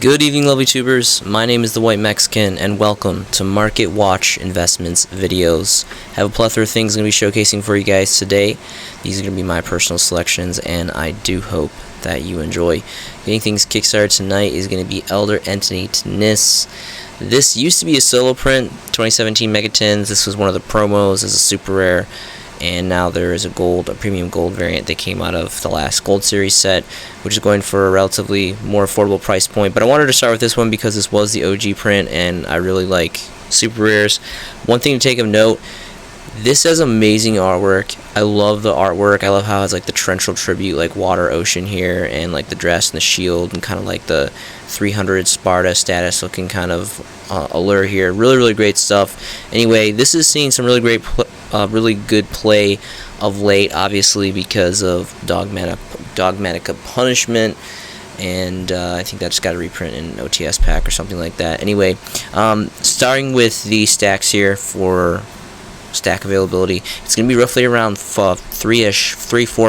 Good evening, lovely tubers. My name is the White Mexican, and welcome to Market Watch Investments videos. Have a plethora of things I'm going to be showcasing for you guys today. These are going to be my personal selections, and I do hope that you enjoy. Getting things Kickstarter tonight is going to be Elder Entity Nis. This used to be a solo print, 2017 Megatins. This was one of the promos as a super rare. And now there is a premium gold variant that came out of the last gold series set, which is going for a relatively more affordable price point. But I wanted to start with this one because this was the OG print, and I really like super rares. One thing to take of note, this has amazing artwork. I love the artwork. I love how it has like the torrential tribute, like water, ocean here, and like the dress and the shield, and kind of like the 300 Sparta status looking kind of allure here. Really great stuff. Anyway, this is seeing some really good play of late, obviously because of Dogmatica Punishment, and I think that just got a reprint in an OTS pack or something like that. Anyway, starting with the stacks here for stack availability, it's going to be roughly around 4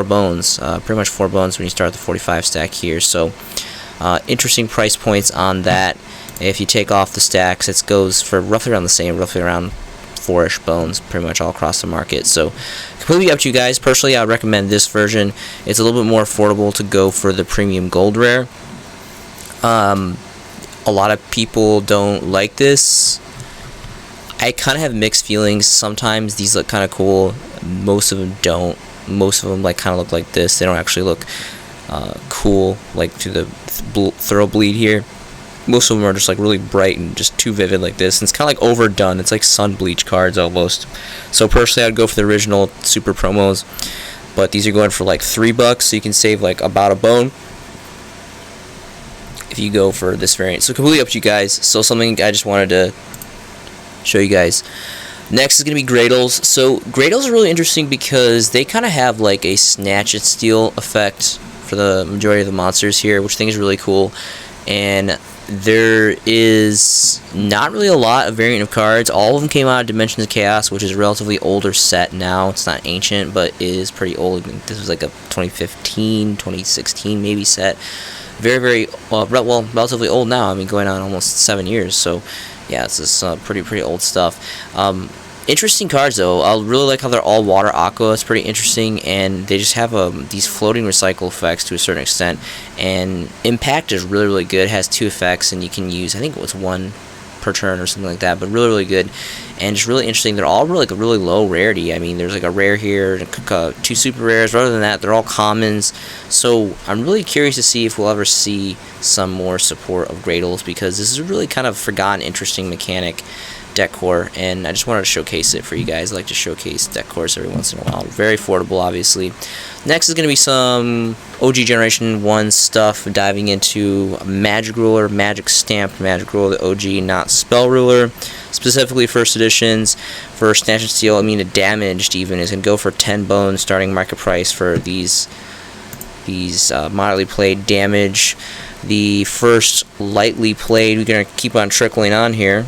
bones, pretty much 4 bones when you start the 45 stack here. So interesting price points on that. If you take off the stacks, it goes for roughly around the same, roughly around 4-ish bones pretty much all across the market. So completely up to you guys. Personally, I would recommend this version. It's a little bit more affordable to go for the premium gold rare. A lot of people don't like this. I kind of have mixed feelings. Sometimes these look kind of cool. Most of them don't. Most of them kind of look like this. They don't actually look cool like through the thorough bleed here. Most of them are just like really bright and just too vivid like this, and it's kind of like overdone. It's like sun bleach cards almost. So personally, I'd go for the original super promos, but these are going for like $3, so you can save like about a bone if you go for this variant. So completely up to you guys. So something I just wanted to show you guys. Next is going to be Gradles. So Gradles are really interesting because they kind of have like a snatch and steal effect for the majority of the monsters here, which I think is really cool. And there is not really a lot of variant of cards. All of them came out of Dimensions of Chaos, which is a relatively older set now. It's not ancient, but is pretty old. This was like a 2015, 2016 maybe set. Very relatively old now. I mean, going on almost 7 years. So yeah, it's this pretty old stuff. Interesting cards though. I really like how they're all water aqua. It's pretty interesting, and they just have these floating recycle effects to a certain extent. And impact is really good. It has 2 effects, and you can use, I think it was 1 per turn or something like that. But really good, and just really interesting. They're all really low rarity. I mean, there's like a rare here, 2 super rares. But other than that, they're all commons. So I'm really curious to see if we'll ever see some more support of Gradles, because this is a really kind of forgotten, interesting mechanic. Deck core, and I just wanted to showcase it for you guys. I like to showcase deck cores every once in a while. Very affordable, obviously. Next is going to be some OG Generation 1 stuff, diving into Magic Ruler, Magic Stamped Magic Ruler, the OG, not Spell Ruler. Specifically first editions. For Snatch and Steal, I mean, a damaged even is going to go for 10 bones, starting market price for these moderately played damage. The first lightly played, we're going to keep on trickling on here.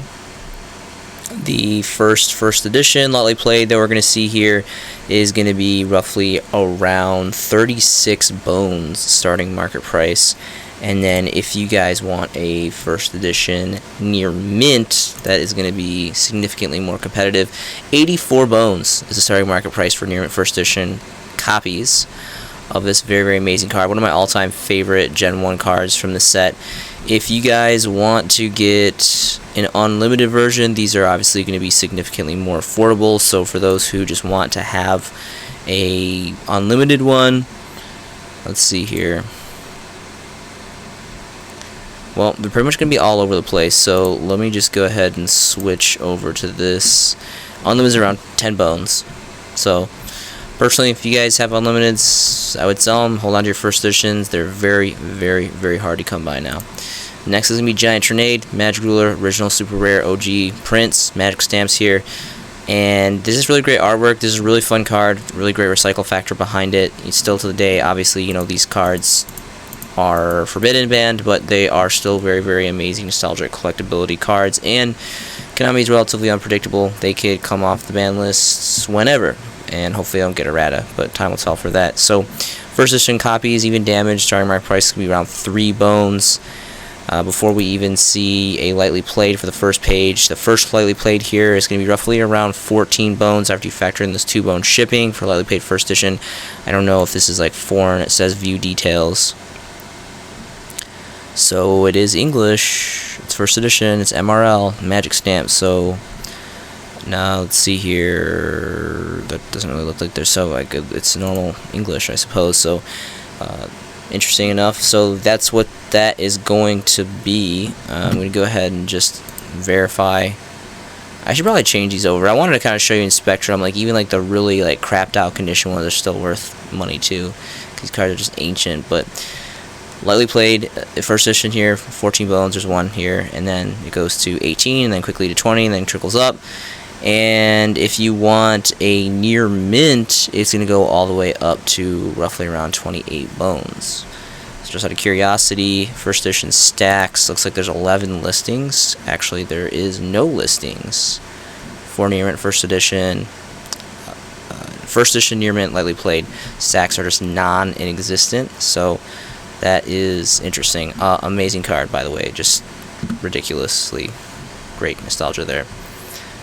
The first edition lightly played that we're going to see here is going to be roughly around 36 bones starting market price. And then if you guys want a first edition near mint, that is going to be significantly more competitive. 84 bones is the starting market price for near mint first edition copies of this very amazing card. One of my all-time favorite Gen 1 cards from the set. If you guys want to get an unlimited version, these are obviously going to be significantly more affordable. So for those who just want to have a unlimited one, let's see here. Well, they're pretty much going to be all over the place. So let me just go ahead and switch over to this. Unlimited is around 10 bones. So personally, if you guys have unlimiteds, I would sell them. Hold on to your first editions. They're very hard to come by now. Next is going to be Giant Tornade, Magic Ruler, Original Super Rare, OG Prints, Magic Stamps here. And this is really great artwork. This is a really fun card. Really great recycle factor behind it. Still to the day, obviously, you know, these cards are forbidden banned, but they are still very amazing nostalgic collectability cards. And Konami is relatively unpredictable. They could come off the ban lists whenever, and hopefully I don't get errata, but time will tell for that. So first edition copies, even damaged, starting market price could be around 3 bones. before we even see a lightly played for the first page. The first lightly played here is going to be roughly around 14 bones after you factor in this 2 bone shipping for lightly played first edition. I don't know if this is like foreign. It says view details. So it is English. It's first edition. It's MRL, magic stamp. So now let's see here. That doesn't really look like there's so like it's normal English, I suppose. So interesting enough. So that's what that is going to be. I'm going to go ahead and just verify. I should probably change these over. I wanted to kind of show you in Spectrum, like even like the really like crapped out condition ones are still worth money too. These cards are just ancient, but lightly played first edition here, 14 bones. There's 1 here, and then it goes to 18, and then quickly to 20, and then trickles up. And if you want a near mint, it's going to go all the way up to roughly around 28 bones. So just out of curiosity, first edition stacks, looks like there's 11 listings. Actually, there is no listings for near mint first edition. First edition near mint lightly played stacks are just non-existent, so that is interesting. Amazing card, by the way, just ridiculously great nostalgia there.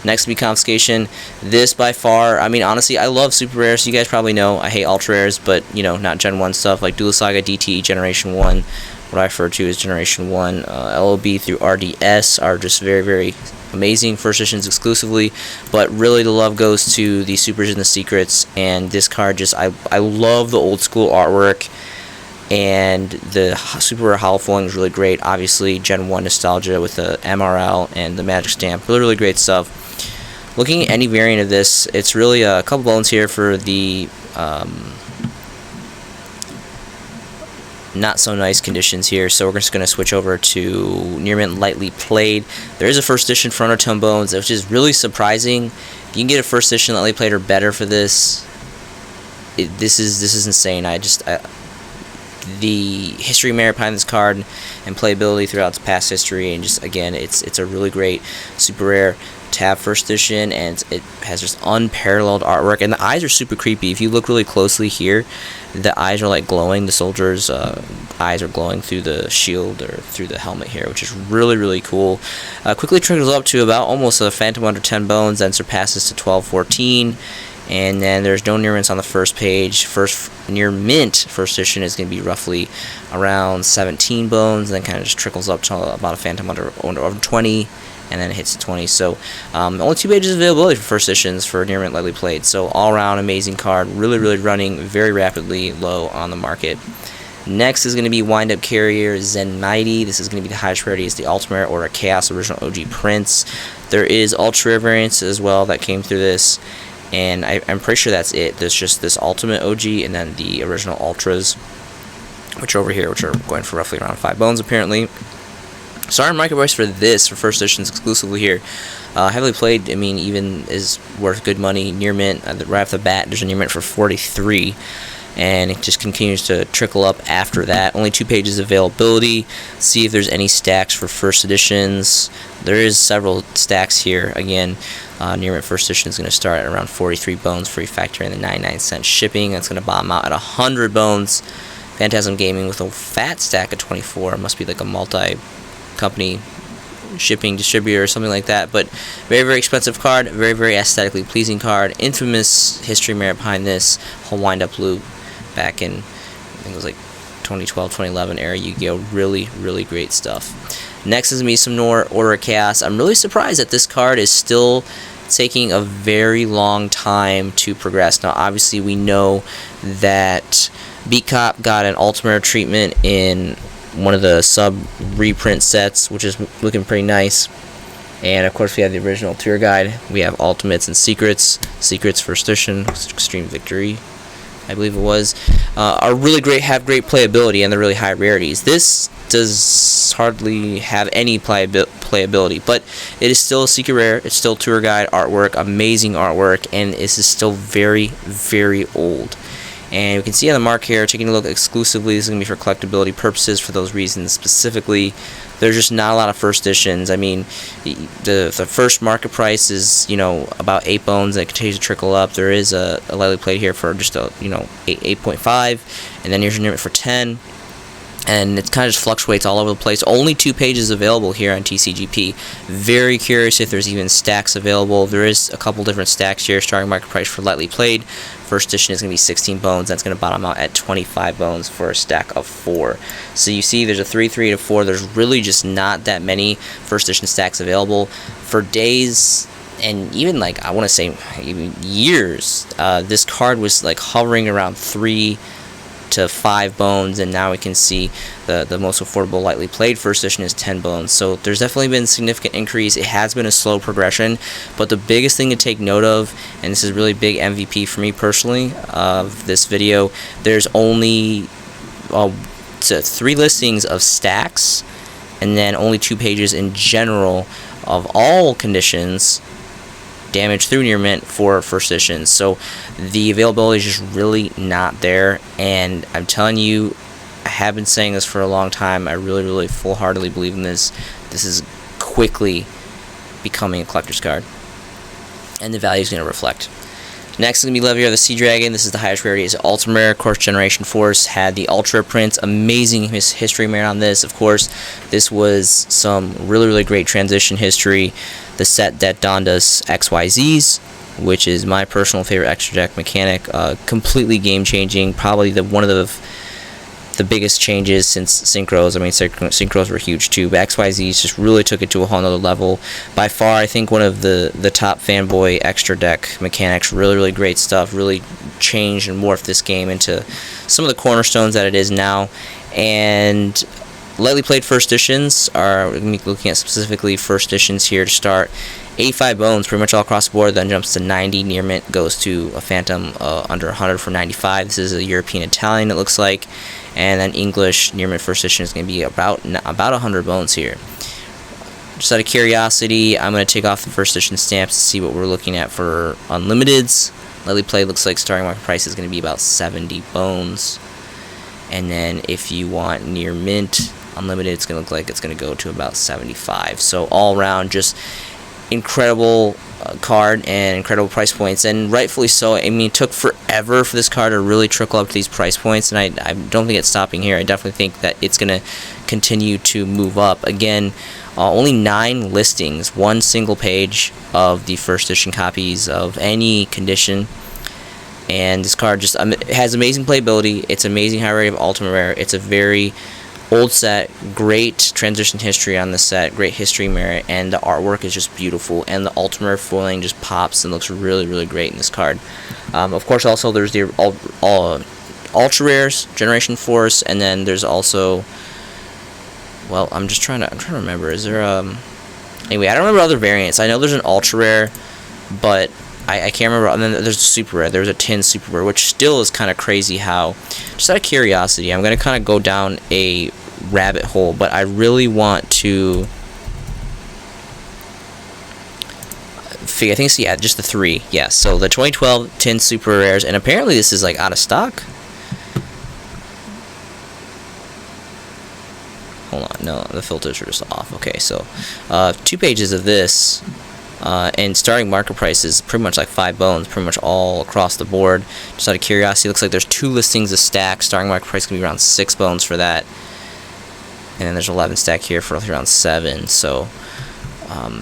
Next will be Confiscation. This by far, I mean, honestly, I love super rares. You guys probably know I hate ultra rares, but you know, not Gen 1 stuff like Dual Saga DT Generation 1, what I refer to as Generation 1. LOB through RDS are just very, very amazing first editions exclusively, but really the love goes to the supers and the secrets. And this card just, I love the old school artwork. And the super rare hollow foiling is really great. Obviously, Gen 1 nostalgia with the MRL and the magic stamp. Really, really great stuff. Looking at any variant of this, it's really a couple bones here for the not so nice conditions here. So we're just going to switch over to near mint lightly played. There is a first edition for undertone bones, which is really surprising. If you can get a first edition lightly played or better for this, this is insane. The history merit behind this card and playability throughout its past history, and just again, it's a really great super rare tab first edition, and it has just unparalleled artwork, and the eyes are super creepy. If you look really closely here, the eyes are like glowing. The soldiers' eyes are glowing through the shield or through the helmet here, which is really, really cool. Quickly trickles up to about almost a phantom under 10 bones, then surpasses to 12, 14. And then there's no near mints on the first page. First near mint first edition is going to be roughly around 17 bones, and then kind of just trickles up to about a phantom under 20, and then it hits 20. So only 2 pages of availability for first editions for near mint lightly played. So all around amazing card, really, really running very rapidly low on the market. Next is going to be Wind Up Carrier Zen Mighty. This is going to be the highest rarity as the Ultimate or a Chaos original OG Prince. There is ultra rare variants as well that came through this. And I'm pretty sure that's it. There's just this Ultimate OG and then the original Ultras, which are over here, which are going for roughly around 5 bones apparently. Sorry, market price for this, for first editions exclusively here. Heavily played, I mean, even is worth good money. Near mint, right off the bat, there's a near mint for 43. And it just continues to trickle up after that. Only 2 pages of availability. See if there's any stacks for first editions. There is several stacks here. Again, near mint first edition is going to start at around 43 bones for you factor in the 99-cent shipping. That's going to bottom out at 100 bones. Phantasm Gaming with a fat stack of 24. It must be like a multi-company shipping distributor or something like that. But very, very expensive card. Very, very aesthetically pleasing card. Infamous history merit behind this whole wind-up loop back in, I think it was like 2012, 2011 era Yu-Gi-Oh! Really, really great stuff. Next is going to be some more Order of Chaos. I'm really surprised that this card is still taking a very long time to progress. Now, obviously, we know that Beat Cop got an Ultimate treatment in one of the sub reprint sets, which is looking pretty nice. And of course, we have the original tour guide. We have Ultimates and Secrets. Secrets first edition, Extreme Victory, I believe it was, are really great, have great playability, and they're really high rarities. This does hardly have any playability, but it is still a secret rare. It's still tour guide artwork, amazing artwork, and this is still very, very old. And we can see on the mark here, taking a look exclusively, this is going to be for collectability purposes. For those reasons specifically, there's just not a lot of first editions. I mean, the first market price is, you know, about 8 bones, and it continues to trickle up. There is a lightly played here for just a, you know, 8.5, and then here's your limit for 10. and it kind of just fluctuates all over the place. Only 2 pages available here on TCGP. Very curious if there's even stacks available. There is a couple different stacks here. Starting market price for lightly played. First edition is going to be 16 bones. That's going to bottom out at 25 bones for a stack of 4. So you see there's a 3, 3, and a 4. There's really just not that many first edition stacks available. For days, and even like, I want to say even years, this card was like hovering around 3 to 5 bones, and now we can see the most affordable lightly played first edition is 10 bones. So there's definitely been a significant increase. It has been a slow progression, but the biggest thing to take note of, and this is really big MVP for me personally of this video, there's only 3 listings of stacks, and then only 2 pages in general of all conditions, damage through near mint, for first editions. So the availability is just really not there, and I'm telling you, I have been saying this for a long time. I really full-heartedly believe in this. This is quickly becoming a collector's card, and the value is going to reflect. Next is going to be Leviar the Sea Dragon. This is the highest rarity. It's Ultra Rare. Of course, Generation Force had the Ultra Prints. Amazing history merit on this. Of course, this was some really great transition history. The set that donned us XYZs, which is my personal favorite extra deck mechanic. Completely game-changing. Probably one of the biggest changes since Synchros. I mean, Synchros were huge too, but XYZs just really took it to a whole nother level. By far, I think one of the top fanboy extra deck mechanics. Really great stuff. Really changed and morphed this game into some of the cornerstones that it is now. And lightly played first editions are, we're going to be looking at specifically first editions here to start. 85 bones pretty much all across the board, then jumps to 90. Near mint goes to a Phantom under 100 for 95. This is a European Italian, it looks like. And then English near mint first edition is going to be about 100 bones here. Just out of curiosity, I'm going to take off the first edition stamps to see what we're looking at for unlimiteds. Lightly played looks like starting market price is going to be about 70 bones. And then if you want near mint unlimited, it's going to look like it's going to go to about 75. So all around, just incredible card and incredible price points, and rightfully so. I mean, it took forever for this card to really trickle up to these price points, and I don't think it's stopping here. I definitely think that it's going to continue to move up. Again, only 9 listings, 1 single page of the first edition copies of any condition. And this card just it has amazing playability. It's amazing high rate of ultimate rare. It's a very old set, great transition history on the set, great history merit, and the artwork is just beautiful, and the ultimate foiling just pops and looks really great in this card. Of course, also there's the ultra rares, Generation Force, and then there's also, well, I'm trying to remember. Is there anyway, I don't remember other variants. I know there's an ultra rare, but I can't remember. And then there's a super rare. There's a tin super rare, which still is kind of crazy how, just out of curiosity, I'm going to kind of go down a rabbit hole, but I really want to figure, I think it's, yeah, just the 3. Yeah, so the 2012 tin super rares, and apparently this is like out of stock. Hold on, no, the filters are just off. Okay, so 2 pages of this. And starting market price is pretty much like 5 bones, pretty much all across the board. Just out of curiosity, looks like there's 2 listings of stack. Starting market price can be around 6 bones for that. And then there's 11 stack here for around 7. So,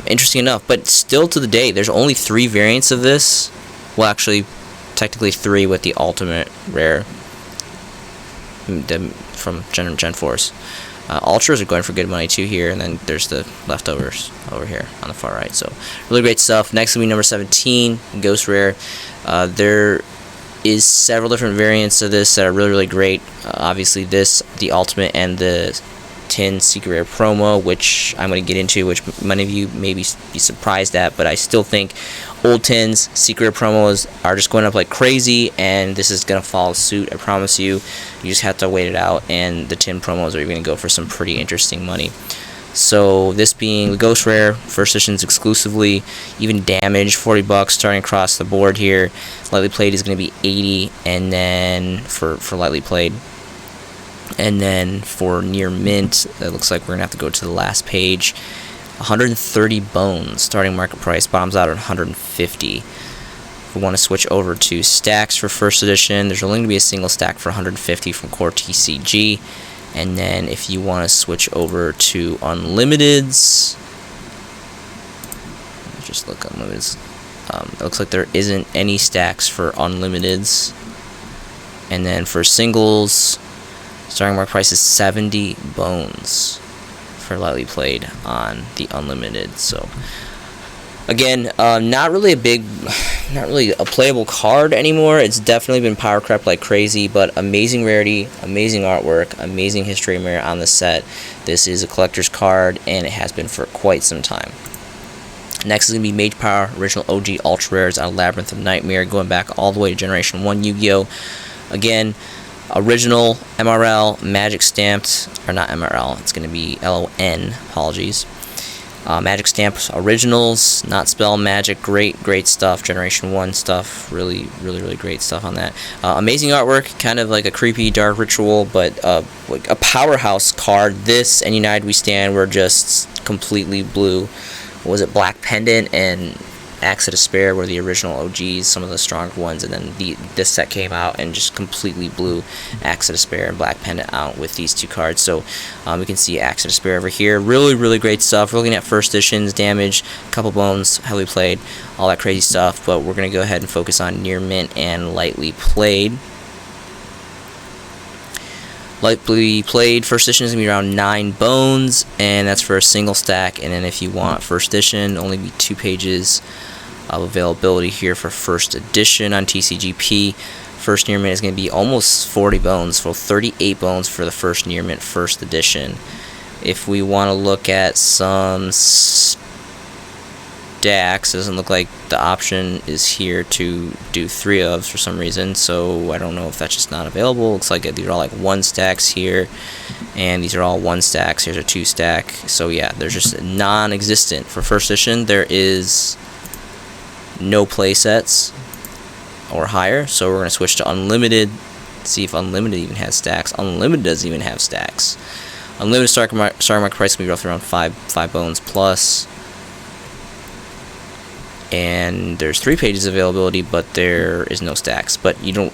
interesting enough. But still to the day, there's only 3 variants of this. Well, actually, technically 3 with the ultimate rare from Gen Force. Ultras are going for good money too here, and then there's the leftovers over here on the far right. So really great stuff. Next will be number 17, Ghost Rare. There is several different variants of this that are really great. Obviously this, the ultimate, and the tin secret rare promo, which I'm going to get into, which many of you may be surprised at, but I still think old tins secret rare promos are just going up like crazy, and this is going to follow suit. I promise you. You just have to wait it out, and the tin promos are going to go for some pretty interesting money. So this being the Ghost Rare, first editions exclusively, even damage, $40 starting across the board here. Lightly played is going to be 80, and then for lightly played. And then for near mint, it looks like we're going to have to go to the last page. 130 bones, starting market price, bottoms out at 150. If we want to switch over to stacks for first edition, there's only going to be a single stack for 150 from Core TCG. And then if you want to switch over to Unlimiteds, just look Unlimiteds. It looks like there isn't any stacks for Unlimiteds. And then for singles, starting market price is 70 bones for lightly played on the Unlimited. So again, not really a playable card anymore. It's definitely been power crept like crazy, but amazing rarity, amazing artwork, amazing history mirror on the set. This is a collector's card, and it has been for quite some time. Next is going to be Mage Power, original OG Ultra Rares out of Labyrinth of Nightmare, going back all the way to Generation 1 Yu-Gi-Oh! Again, original MRL, magic stamped, or not MRL, it's going to be LON, apologies. Magic stamped originals, not spell magic, great stuff. Generation 1 stuff, really great stuff on that. Amazing artwork, kind of like a creepy dark ritual, but like a powerhouse card. This and United We Stand were just completely blue. Was it Black Pendant and Axe of Despair were the original OGs, some of the stronger ones, and then this set came out and just completely blew Axe of Despair and Black Pendant out with these two cards. So we can see Axe of Despair over here. Really great stuff. We're looking at first editions, damage, couple bones, heavily played, all that crazy stuff, but we're going to go ahead and focus on near mint and lightly played. Lightly played, first edition is going to be around 9 bones, and that's for a single stack. And then if you want first edition, only be 2 pages of availability here for first edition on TCGP. First near mint is going to be almost 40 bones, so 38 bones for the first near mint first edition. If we want to look at some stacks, it doesn't look like the option is here to do 3 of for some reason, so I don't know if that's just not available. Looks like these are all like 1 stacks here, and these are all 1 stacks. Here's a 2 stack. So yeah, there's just non-existent for first edition. There is no play sets or higher, so we're going to switch to Unlimited, see if Unlimited even has stacks. Unlimited doesn't even have stacks. Unlimited starting market price is going to be roughly around 5 bones plus. And there's 3 pages availability, but there is no stacks. But you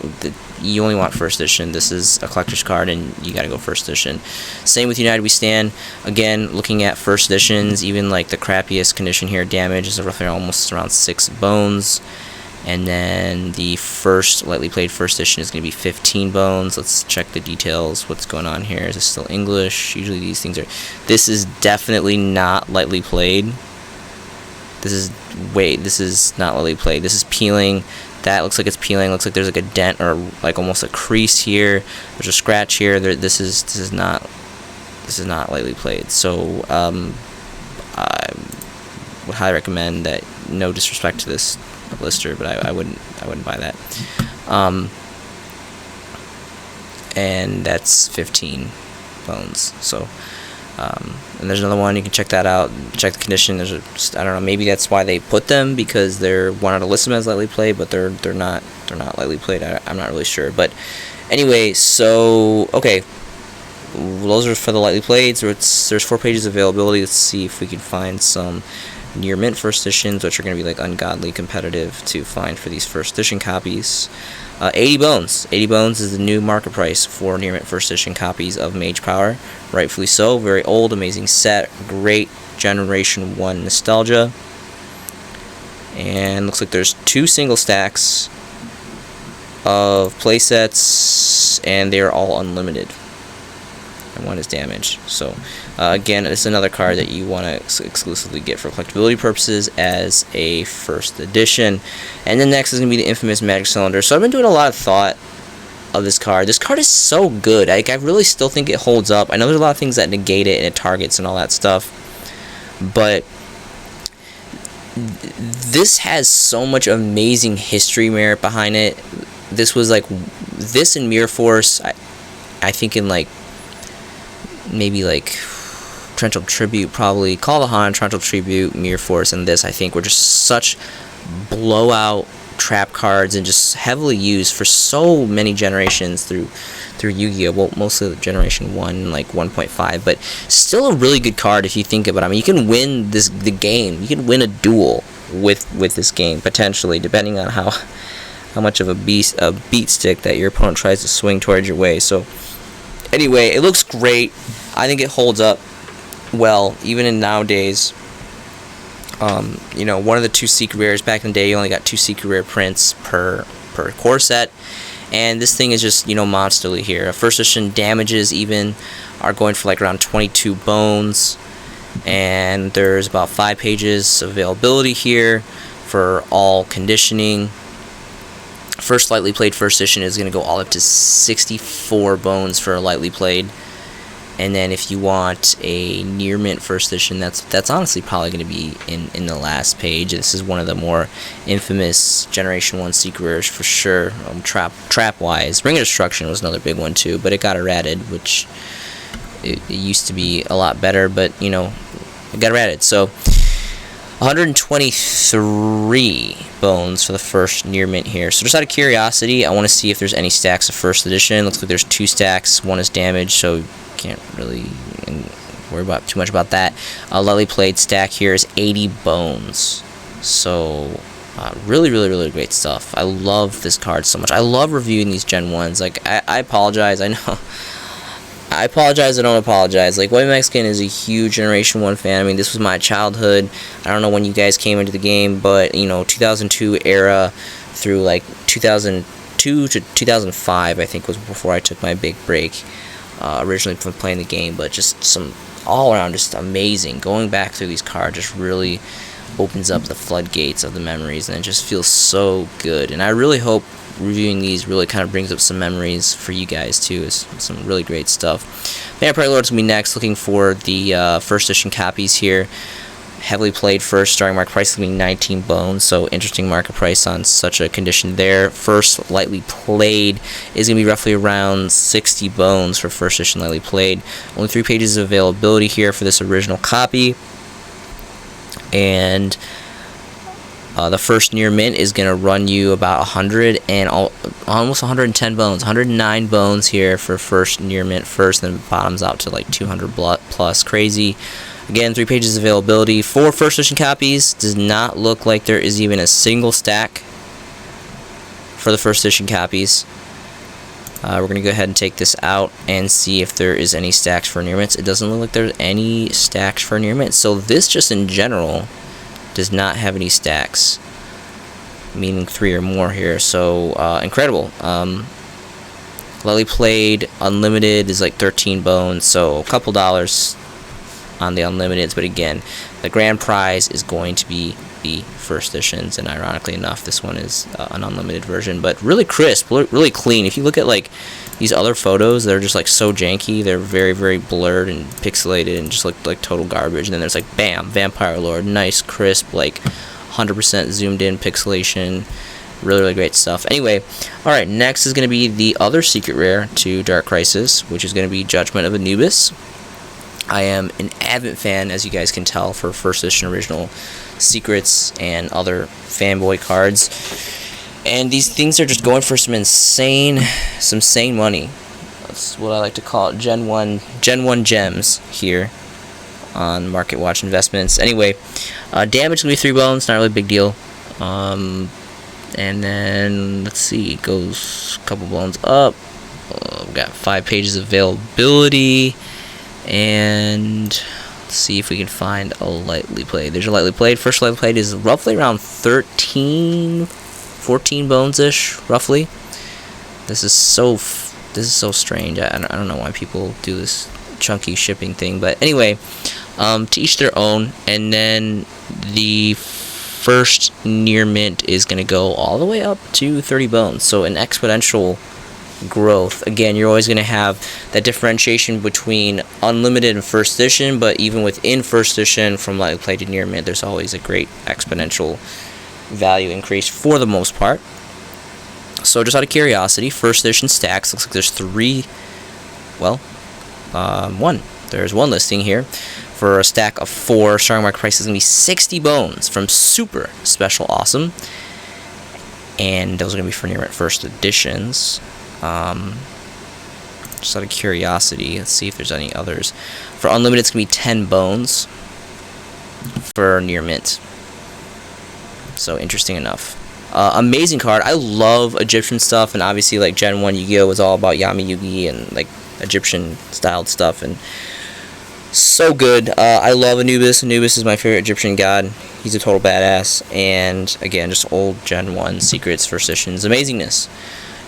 only want first edition. This is a collector's card, and you gotta go first edition. Same with United We Stand. Again, looking at first editions, even like the crappiest condition here, damage is roughly almost around 6 bones. And then the first lightly played first edition is going to be 15 bones. Let's check the details. What's going on here? Is it still English? Usually these things are. This is definitely not lightly played. This is not lightly played. This is peeling. That looks like it's peeling. Looks like there's like a dent or like almost a crease here. There's a scratch here. This is not lightly played. So I would highly recommend that. No disrespect to this blister, but I wouldn't buy that. And that's 15 bones. So. And there's another one, you can check that out, check the condition. There's I don't know, maybe that's why they put them, because they're wanted to list them as lightly played, but they're not lightly played. I'm not really sure, but anyway, so okay, those are for the lightly played. So there's 4 pages of availability. Let's see if we can find some near mint first editions, which are going to be like ungodly competitive to find for these first edition copies. 80 bones. 80 bones is the new market price for near mint first edition copies of Mage Power. Rightfully so. Very old, amazing set. Great Generation 1 nostalgia. And looks like there's 2 single stacks of playsets, and they are all unlimited. And 1 is damaged. So again, it's another card that you want to exclusively get for collectability purposes as a first edition. And then next is going to be the infamous Magic Cylinder. So I've been doing a lot of thought of this card. This card is so good. I really still think it holds up. I know there's a lot of things that negate it, and it targets and all that stuff, but this has so much amazing history merit behind it. This was like this and Mirror Force. I think in like maybe like Torrential Tribute, probably Call of the Han, Torrential Tribute, Mirror Force, and this I think were just such blowout trap cards and just heavily used for so many generations through Yu-Gi-Oh! Well, mostly the Generation 1, like 1.5, but still a really good card if you think about it. I mean, you can win the game. You can win a duel with this game, potentially, depending on how much of a beat stick that your opponent tries to swing towards your way. So Anyway, it looks great. I think it holds up well, even in nowadays. You know, one of the 2 secret rares back in the day, you only got 2 secret rare prints per core set, and this thing is just, you know, monsterly here. First edition damages even are going for like around 22 bones, and there's about 5 pages of availability here for all conditioning. First lightly played first edition is going to go all up to 64 bones for a lightly played. And then if you want a near mint first edition, that's honestly probably going to be in the last page. This is one of the more infamous Generation 1 secret rares for sure, trap wise. Ring of Destruction was another big one too, but it got errated, which it used to be a lot better, but you know, it got errated. So 123 bones for the first near mint here. So just out of curiosity, I want to see if there's any stacks of first edition. Looks like there's 2 stacks. One is damaged, so can't really worry about too much about that. Lightly played stack here is 80 bones. So really great stuff. I love this card so much. I love reviewing these Gen 1s. Like, I apologize. I know. I apologize. I don't apologize. Like, White Mexican is a huge Generation 1 fan. I mean, this was my childhood. I don't know when you guys came into the game, but, you know, 2002 era through, like, 2002 to 2005, I think, was before I took my big break. Originally from playing the game, but just some all around just amazing. Going back through these cards just really opens up the floodgates of the memories, and it just feels so good. And I really hope reviewing these really kind of brings up some memories for you guys too. It's some really great stuff. Vampire Lord's gonna be next. Looking for the first edition copies here. Heavily played first, starting market price is going to be 19 bones, so interesting market price on such a condition there. First lightly played is going to be roughly around 60 bones for first edition lightly played. Only 3 pages of availability here for this original copy. And the first near mint is going to run you about 100 and almost 110 bones, 109 bones here for first near mint first, then bottoms out to like 200 plus. Crazy. Again, 3 pages of availability. 4 first edition copies. Does not look like there is even a single stack for the first edition copies. We're going to go ahead and take this out and see if there is any stacks for near mints. It doesn't look like there's any stacks for near mints. So this just in general does not have any stacks, meaning 3 or more here. So incredible. Lightly played unlimited is like 13 bones, so a couple dollars on the unlimiteds, but again, the grand prize is going to be the first editions, and ironically enough, this one is an unlimited version, but really crisp, really clean. If you look at like these other photos, they're just like so janky, they're very blurred and pixelated and just look like total garbage, and then there's like bam, Vampire Lord, nice crisp, like 100% zoomed in pixelation, really great stuff. Anyway, alright, next is going to be the other secret rare to Dark Crisis, which is going to be Judgment of Anubis. I am an avid fan, as you guys can tell, for first edition original secrets and other fanboy cards, and these things are just going for some insane money. That's what I like to call it, Gen 1 gems here on Market Watch Investments. Anyway, damage will be 3 bones, not really a big deal. And then let's see, it goes a couple bones up. We've got 5 pages of availability. And let's see if we can find a lightly played. There's a lightly played. First lightly played is roughly around 14 bones-ish, roughly. This is so strange. I don't know why people do this chunky shipping thing, but anyway, to each their own. And then the first near mint is going to go all the way up to 30 bones, so an exponential growth. Again, you're always going to have that differentiation between unlimited and first edition, but even within first edition, from lightly played to near mint, there's always a great exponential value increase for the most part. So just out of curiosity, first edition stacks, looks like there's 3, well, there's one listing here for a stack of 4. Starting market price is going to be 60 bones from Super Special Awesome, and those are going to be for near mint first editions. Just out of curiosity, let's see if there's any others. For unlimited, it's going to be 10 bones for near mint. So interesting enough. Amazing card. I love Egyptian stuff, and obviously like Gen 1 Yu-Gi-Oh! Was all about Yami Yugi and like Egyptian styled stuff, and so good. I love Anubis. Anubis is my favorite Egyptian god. He's a total badass, and again, just old Gen 1 secrets, first editions, amazingness.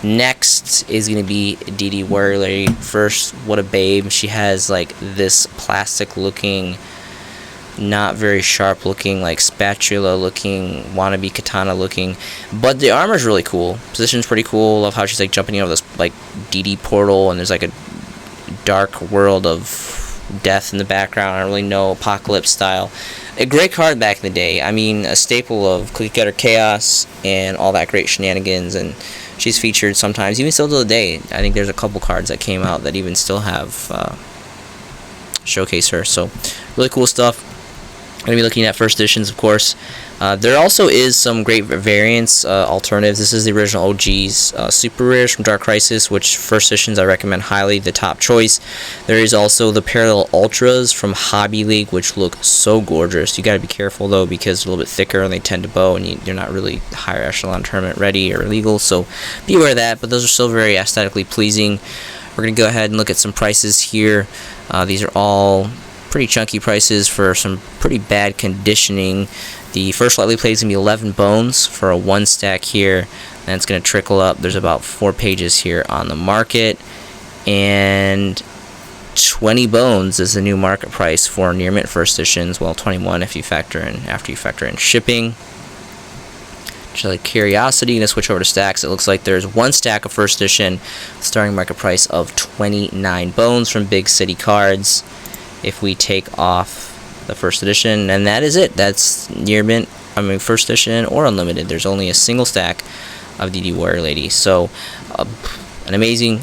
Next is going to be Dede Worley. First, what a babe. She has like this plastic looking, not very sharp looking, like spatula looking, wannabe katana looking, but the armor's really cool. Position's pretty cool. Love how she's like jumping over this like Dede portal, and there's like a dark world of death in the background. I don't really know, apocalypse style. A great card back in the day. I mean, a staple of click getter chaos and all that great shenanigans, and she's featured sometimes, even still to the day. I think there's a couple cards that came out that even still have showcase her. So really cool stuff. I'm going to be looking at first editions, of course. There also is some great variants, alternatives. This is the original OG's Super Rares from Dark Crisis, which first editions I recommend highly, the top choice. There is also the Parallel Ultras from Hobby League, which look so gorgeous. You got to be careful, though, because they're a little bit thicker and they tend to bow, and you're not really higher echelon tournament ready or legal, so be aware of that. But those are still very aesthetically pleasing. We're going to go ahead and look at some prices here. These are all pretty chunky prices for some pretty bad conditioning. The first lightly played is going to be 11 bones for a 1 stack here. Then it's going to trickle up. There's about 4 pages here on the market. And 20 bones is the new market price for near mint first editions. Well, 21 if you factor in, after you factor in shipping. Just like curiosity, to switch over to stacks, it looks like there's 1 stack of first edition, starting market price of 29 bones from Big City Cards. If we take off the first edition, and that is it. That's near mint, first edition or unlimited. There's only a single stack of Dede Worley. So an amazing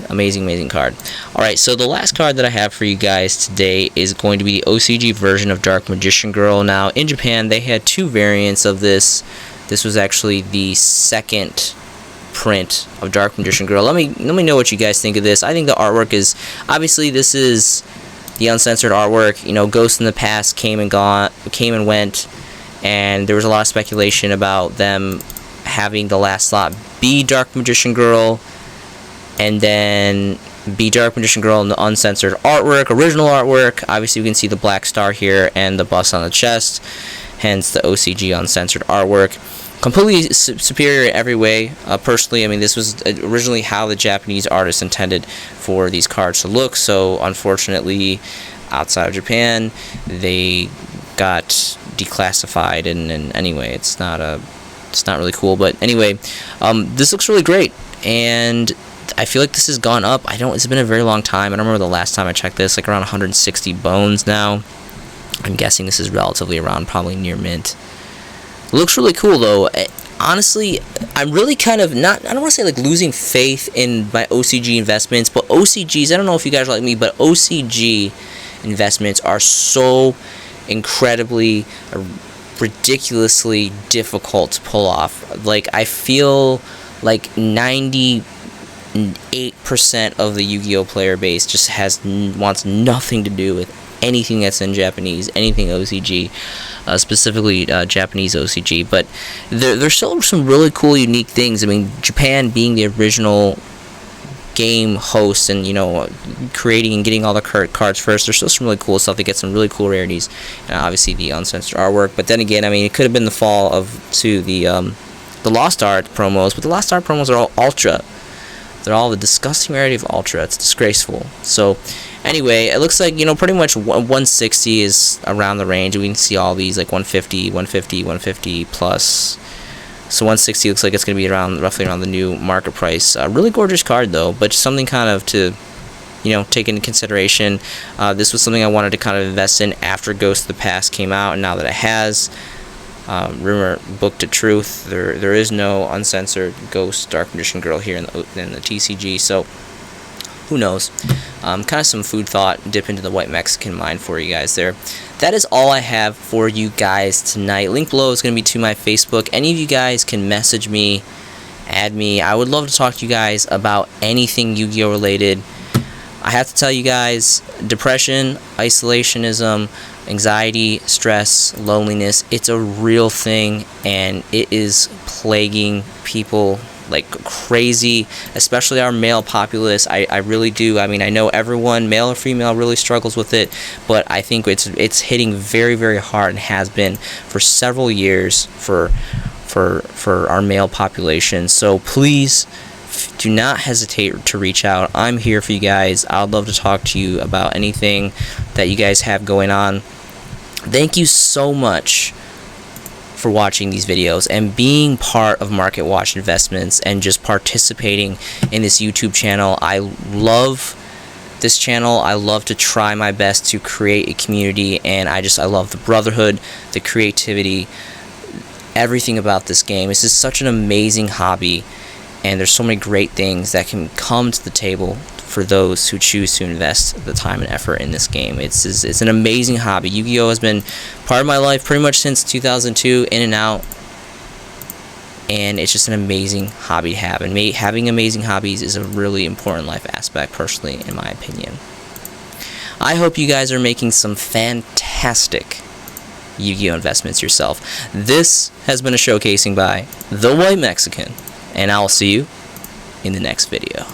card. Alright, so the last card that I have for you guys today is going to be the OCG version of Dark Magician Girl. Now, in Japan, they had 2 variants of this. This was actually the second print of Dark Magician Girl. Let me know what you guys think of this. I think the artwork is, obviously this is the uncensored artwork. You know, Ghosts in the Past came and went, and there was a lot of speculation about them having the last slot be Dark Magician Girl, and then be Dark Magician Girl in the uncensored artwork, original artwork. Obviously, you can see the black star here and the bust on the chest, hence the OCG uncensored artwork. Completely superior in every way. Personally, I mean, this was originally how the Japanese artists intended for these cards to look. So, unfortunately, outside of Japan, they got declassified. And anyway, it's not really cool. But anyway, this looks really great, and I feel like this has gone up. It's been a very long time. I don't remember the last time I checked this. Like around 160 bones now. I'm guessing this is relatively around probably near mint. Looks really cool, though. Honestly, I'm really kind of I don't want to say like losing faith in my OCG investments, but OCGs, I don't know if you guys are like me, but OCG investments are so incredibly, ridiculously difficult to pull off. Like, I feel like 98% of the Yu-Gi-Oh player base just wants nothing to do with anything that's in Japanese, anything OCG, specifically Japanese OCG. But there's still some really cool, unique things. I mean, Japan being the original game host and, you know, creating and getting all the cards first, there's still some really cool stuff. They get some really cool rarities, and obviously the uncensored artwork. But then again, I mean, it could have been the fall to the Lost Art promos, but the Lost Art promos are all Ultra. They're all the disgusting rarity of Ultra. It's disgraceful. So, anyway, it looks like, you know, pretty much 160 is around the range. We can see all these, like 150, 150, 150 plus. So 160 looks like it's going to be roughly around the new market price. Really gorgeous card, though, but something kind of to, you know, take into consideration. This was something I wanted to kind of invest in after Ghost of the Past came out, and now that it has, rumor book to truth, there is no uncensored Ghost Dark Magician Girl here in the TCG, so who knows. Kind of some food thought, dip into the white Mexican mind for you guys there. That is all I have for you guys tonight. Link below is going to be to my Facebook. Any of you guys can message me, add me. I would love to talk to you guys about anything Yu-Gi-Oh related. I have to tell you guys, depression, isolationism, anxiety, stress, loneliness, it's a real thing, and it is plaguing people like crazy, especially our male populace. I really do. I mean, I know everyone, male or female, really struggles with it, but I think it's hitting very, very hard, and has been for several years for our male population. So please do not hesitate to reach out. I'm here for you guys. I'd love to talk to you about anything that you guys have going on. Thank you so much for watching these videos and being part of Market Watch Investments and just participating in this YouTube channel. I love this channel. I love to try my best to create a community, and I love the brotherhood, the creativity, everything about this game. This is such an amazing hobby, and there's so many great things that can come to the table for those who choose to invest the time and effort in this game. It's an amazing hobby. Yu-Gi-Oh! Has been part of my life pretty much since 2002, in and out, and it's just an amazing hobby to have. And having amazing hobbies is a really important life aspect, personally, in my opinion. I hope you guys are making some fantastic Yu-Gi-Oh! Investments yourself. This has been a showcasing by The White Mexican, and I will see you in the next video.